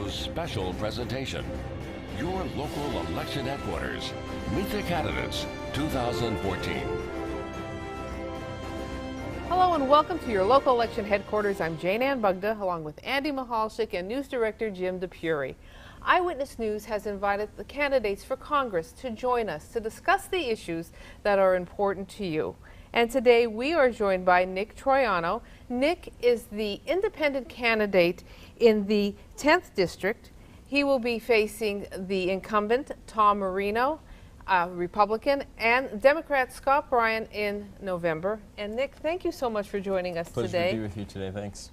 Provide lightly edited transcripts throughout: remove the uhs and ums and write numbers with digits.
News special presentation. Your local election headquarters. Meet the candidates 2014. Hello and welcome to your local election headquarters. I'm Jane Ann Bugda along with Andy Mihalchik and News Director Jim DePury. Eyewitness News has invited the candidates for Congress to join us to discuss the issues that are important to you. And today we are joined by Nick Troiano. Nick is the independent candidate in the 10th District. He will be facing the incumbent, Tom Marino, Republican, and Democrat Scott Bryan in November. And Nick, thank you so much for joining us today. Pleasure to be with you today, thanks.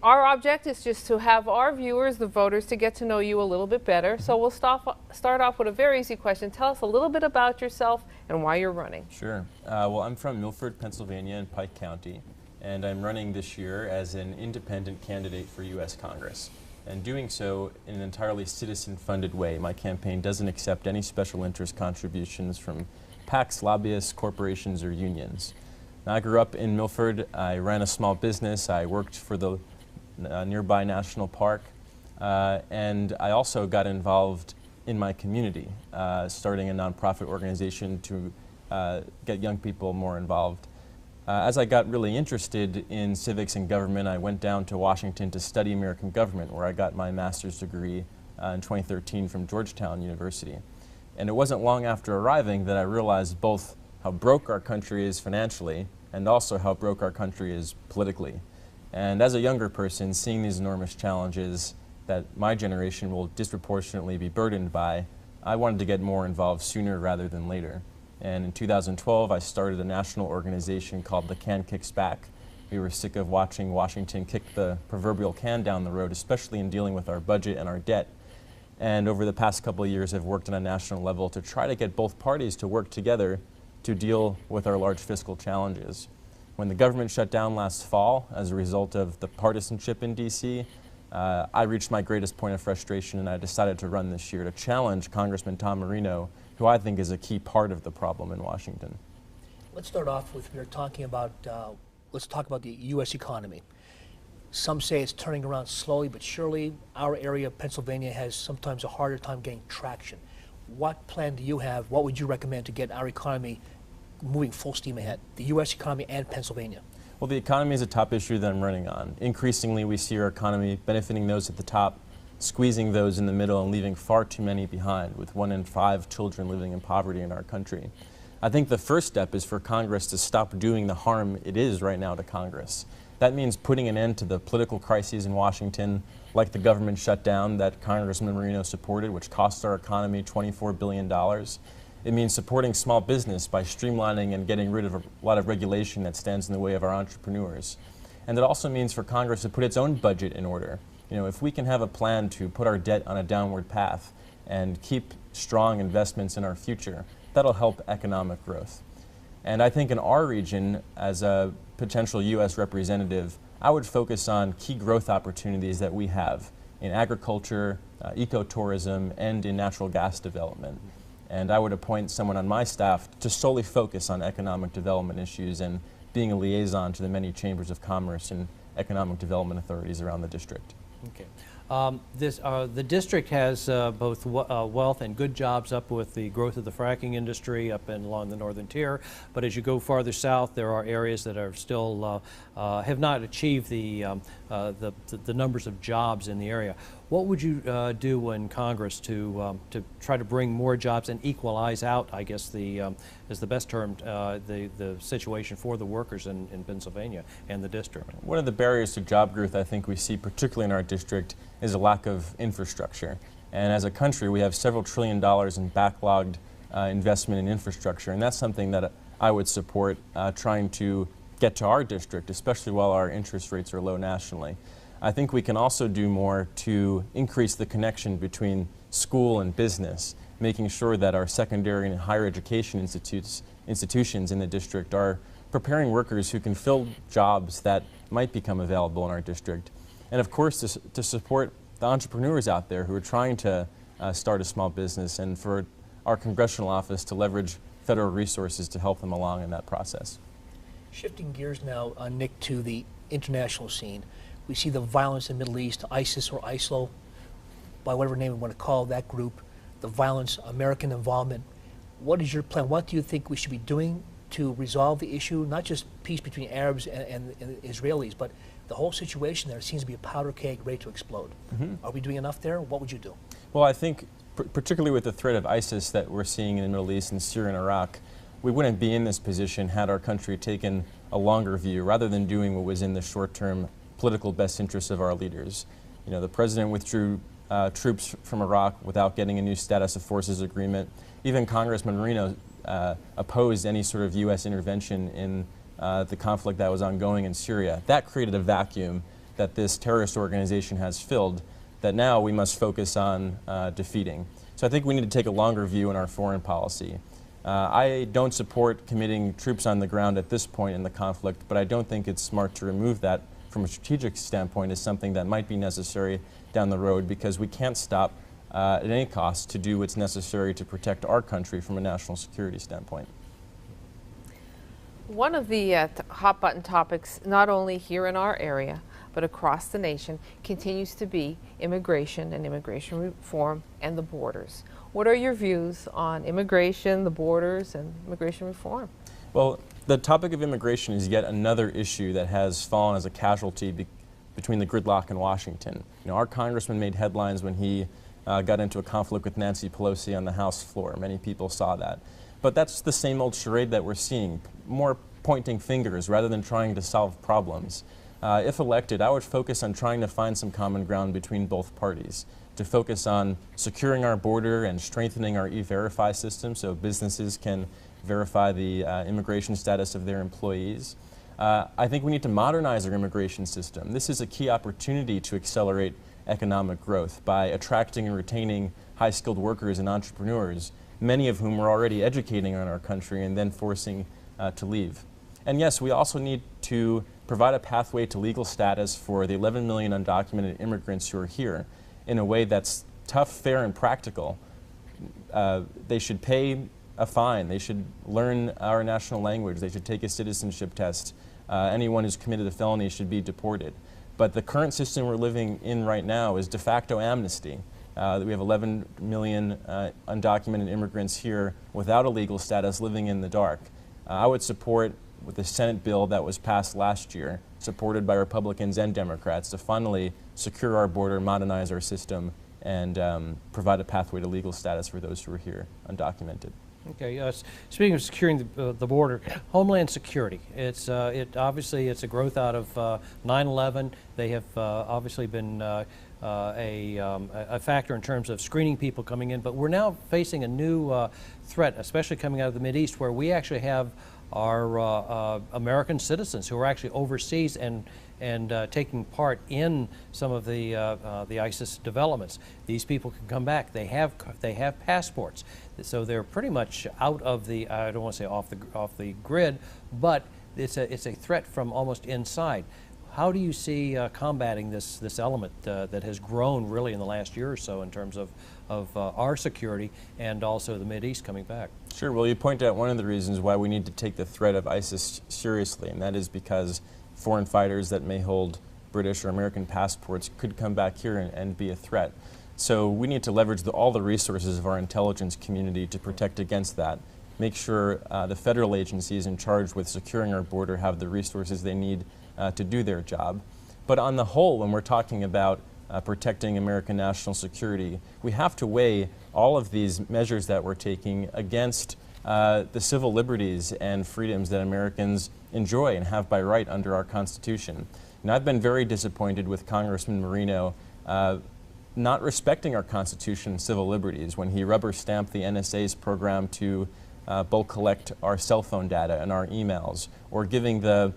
Our object is just to have our viewers, the voters, to get to know you a little bit better. So we'll start off with a very easy question. Tell us a little bit about yourself and why you're running. Sure. Well, I'm from Milford, Pennsylvania in Pike County, and I'm running this year as an independent candidate for U.S. Congress. And doing so in an entirely citizen-funded way. My campaign doesn't accept any special interest contributions from PACs, lobbyists, corporations, or unions. Now, I grew up in Milford. I ran a small business. I worked for the nearby national park. And I also got involved in my community, starting a nonprofit organization to get young people more involved. As I got really interested in civics and government, I went down to Washington to study American government, where I got my master's degree in 2013 from Georgetown University. And it wasn't long after arriving that I realized both how broke our country is financially and also how broke our country is politically. And as a younger person, seeing these enormous challenges that my generation will disproportionately be burdened by, I wanted to get more involved sooner rather than later. And in 2012, I started a national organization called The Can Kicks Back. We were sick of watching Washington kick the proverbial can down the road, especially in dealing with our budget and our debt. And over the past couple of years, I've worked on a national level to try to get both parties to work together to deal with our large fiscal challenges. When the government shut down last fall as a result of the partisanship in D.C., I reached my greatest point of frustration, and I decided to run this year to challenge Congressman Tom Marino, who I think is a key part of the problem in Washington. Let's start off with, we're talking about, let's talk about the U.S. economy. Some say it's turning around slowly but surely. Our area of Pennsylvania has sometimes a harder time getting traction. What plan do you have? What would you recommend to get our economy moving full steam ahead, the U.S. economy and Pennsylvania? Well, the economy is a top issue that I'm running on. Increasingly, we see our economy benefiting those at the top, squeezing those in the middle, and leaving far too many behind, with 1 in 5 children living in poverty in our country. I think the first step is for Congress to stop doing the harm it is right now to Congress. That means putting an end to the political crises in Washington, like the government shutdown that Congressman Marino supported, which cost our economy $24 billion. It means supporting small business by streamlining and getting rid of a lot of regulation that stands in the way of our entrepreneurs. And it also means for Congress to put its own budget in order. You know, if we can have a plan to put our debt on a downward path and keep strong investments in our future, that'll help economic growth. And I think in our region, as a potential U.S. representative, I would focus on key growth opportunities that we have in agriculture, ecotourism, and in natural gas development. And I would appoint someone on my staff to solely focus on economic development issues and being a liaison to the many chambers of commerce and economic development authorities around the district. Okay. The district has both wealth and good jobs up with the growth of the fracking industry up and along the northern tier. But as you go farther south, there are areas that are still have not achieved the numbers of jobs in the area. What would you do in Congress to try to bring more jobs and equalize out, I guess, is the best term, the situation for the workers in Pennsylvania and the district? One of the barriers to job growth I think we see, particularly in our district, is a lack of infrastructure. And as a country, we have several $1 trillion in backlogged investment in infrastructure, and that's something that I would support trying to get to our district, especially while our interest rates are low nationally. I think we can also do more to increase the connection between school and business, making sure that our secondary and higher education institutions in the district are preparing workers who can fill jobs that might become available in our district. And of course, to support the entrepreneurs out there who are trying to start a small business, and for our congressional office to leverage federal resources to help them along in that process. Shifting gears now, Nick, to the international scene. We see the violence in the Middle East, ISIS or ISIL, by whatever name we want to call that group, the violence, American involvement. What is your plan? What do you think we should be doing to resolve the issue, not just peace between Arabs and Israelis, but the whole situation there seems to be a powder keg ready to explode. Are we doing enough there? What would you do? Well, I think particularly with the threat of ISIS that we're seeing in the Middle East and Syria and Iraq, we wouldn't be in this position had our country taken a longer view rather than doing what was in the short-term political best interests of our leaders. You know, the president withdrew troops from Iraq without getting a new status of forces agreement. Even Congressman Marino opposed any sort of U.S. intervention in the conflict that was ongoing in Syria. That created a vacuum that this terrorist organization has filled that now we must focus on defeating. So I think we need to take a longer view in our foreign policy. I don't support committing troops on the ground at this point in the conflict, but I don't think it's smart to remove that from a strategic standpoint as something that might be necessary down the road, because we can't stop at any cost to do what's necessary to protect our country from a national security standpoint. One of the hot button topics, not only here in our area, but across the nation, continues to be immigration and immigration reform and the borders. What are your views on immigration, the borders, and immigration reform? Well, the topic of immigration is yet another issue that has fallen as a casualty between the gridlock in Washington. You know, our congressman made headlines when he got into a conflict with Nancy Pelosi on the House floor. Many people saw that. But that's the same old charade that we're seeing, more pointing fingers rather than trying to solve problems. If elected, I would focus on trying to find some common ground between both parties, to focus on securing our border and strengthening our E-Verify system so businesses can verify the immigration status of their employees. I think we need to modernize our immigration system. This is a key opportunity to accelerate economic growth by attracting and retaining high-skilled workers and entrepreneurs, many of whom we're already educating on our country and then forcing to leave. And yes, we also need to provide a pathway to legal status for the 11 million undocumented immigrants who are here in a way that's tough, fair, and practical. They should pay a fine. They should learn our national language. They should take a citizenship test. Anyone who's committed a felony should be deported. But the current system we're living in right now is de facto amnesty. We have 11 million undocumented immigrants here without a legal status living in the dark. I would support with the Senate bill that was passed last year, supported by Republicans and Democrats, to finally secure our border, modernize our system, and provide a pathway to legal status for those who are here undocumented. Okay. Speaking of securing the border, Homeland Security. Obviously it's a growth out of 9/11. They have obviously been a factor in terms of screening people coming in, but we're now facing a new threat, especially coming out of the Mideast, where we actually have our American citizens who are actually overseas and taking part in some of the ISIS developments. These people can come back. They have passports, so they're pretty much out of the, I don't want to say off the grid, but it's a threat from almost inside. How do you see combating this element that has grown really in the last year or so in terms of our security and also the Mideast coming back? Sure. Well, you point out one of the reasons why we need to take the threat of ISIS seriously, and that is because foreign fighters that may hold British or American passports could come back here and be a threat. So we need to leverage all the resources of our intelligence community to protect against that. Make sure the federal agencies in charge with securing our border have the resources they need to do their job. But on the whole, when we're talking about protecting American national security, we have to weigh all of these measures that we're taking against the civil liberties and freedoms that Americans enjoy and have by right under our Constitution. And I've been very disappointed with Congressman Marino not respecting our Constitution and civil liberties when he rubber-stamped the NSA's program to bulk collect our cell phone data and our emails, or giving the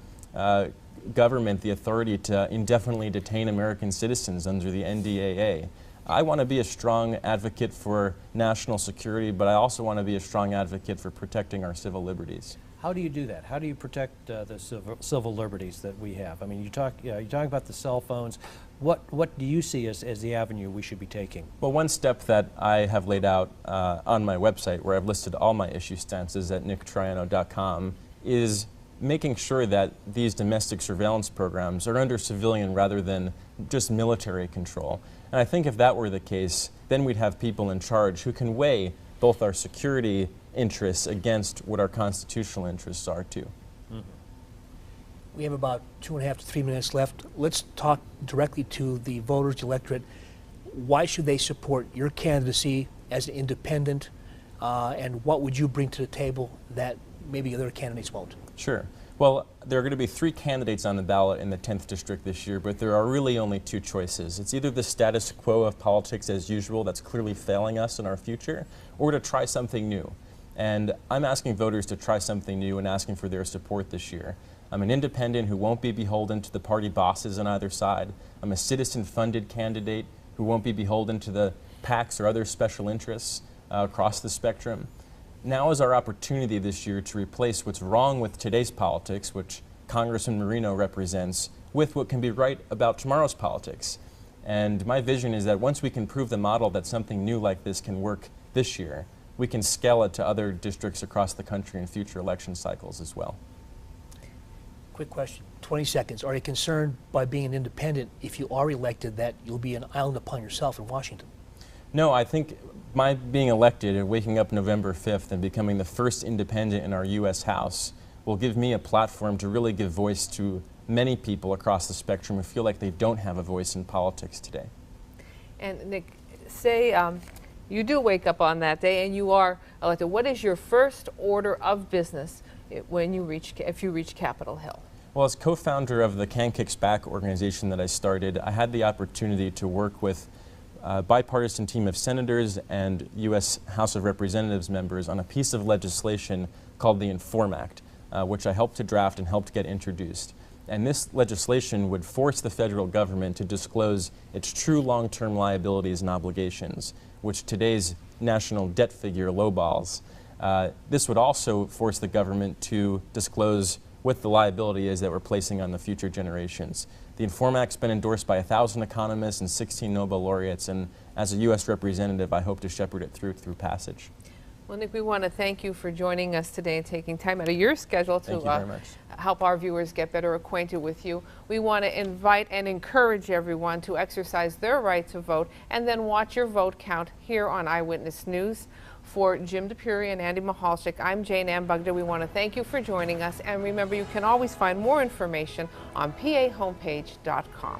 government the authority to indefinitely detain American citizens under the NDAA. I want to be a strong advocate for national security, but I also want to be a strong advocate for protecting our civil liberties. How do you do that? How do you protect the civil liberties that we have? I mean, you're talking about the cell phones. What do you see as the avenue we should be taking? Well, one step that I have laid out on my website, where I've listed all my issue stances at nicktriano.com, is making sure that these domestic surveillance programs are under civilian rather than just military control. And I think if that were the case, then we'd have people in charge who can weigh both our security interests against what our constitutional interests are too. We have about 2.5 to 3 minutes left. Let's talk directly to the voters, the electorate. Why should they support your candidacy as an independent, and what would you bring to the table that maybe other candidates won't? Sure. Well, there are going to be 3 candidates on the ballot in the 10th district this year, but there are really only 2 choices. It's either the status quo of politics as usual that's clearly failing us in our future, or to try something new. And I'm asking voters to try something new and asking for their support this year. I'm an independent who won't be beholden to the party bosses on either side. I'm a citizen-funded candidate who won't be beholden to the PACs or other special interests across the spectrum. Now is our opportunity this year to replace what's wrong with today's politics, which Congressman Marino represents, with what can be right about tomorrow's politics. And my vision is that once we can prove the model that something new like this can work this year, we can scale it to other districts across the country in future election cycles as well. Quick question, 20 seconds. Are you concerned by being an independent, if you are elected, that you'll be an island upon yourself in Washington? No, I think my being elected and waking up November 5th and becoming the first independent in our U.S. House will give me a platform to really give voice to many people across the spectrum who feel like they don't have a voice in politics today. And Nick, say you do wake up on that day and you are elected. What is your first order of business when you if you reach Capitol Hill? Well, as co-founder of the Can Kicks Back organization that I started, I had the opportunity to work with a bipartisan team of senators and U.S. House of Representatives members on a piece of legislation called the INFORM Act, which I helped to draft and helped get introduced. And this legislation would force the federal government to disclose its true long-term liabilities and obligations, which today's national debt figure lowballs. This would also force the government to disclose what the liability is that we're placing on the future generations. The INFORM Act's been endorsed by 1,000 economists and 16 Nobel laureates, and as a U.S. representative, I hope to shepherd it through passage. Well, Nick, we want to thank you for joining us today and taking time out of your schedule to help our viewers get better acquainted with you. We want to invite and encourage everyone to exercise their right to vote and then watch your vote count here on Eyewitness News. For Jim DePury and Andy Michalczyk, I'm Jane Ann Bugda. We want to thank you for joining us, and remember, you can always find more information on PAHomepage.com.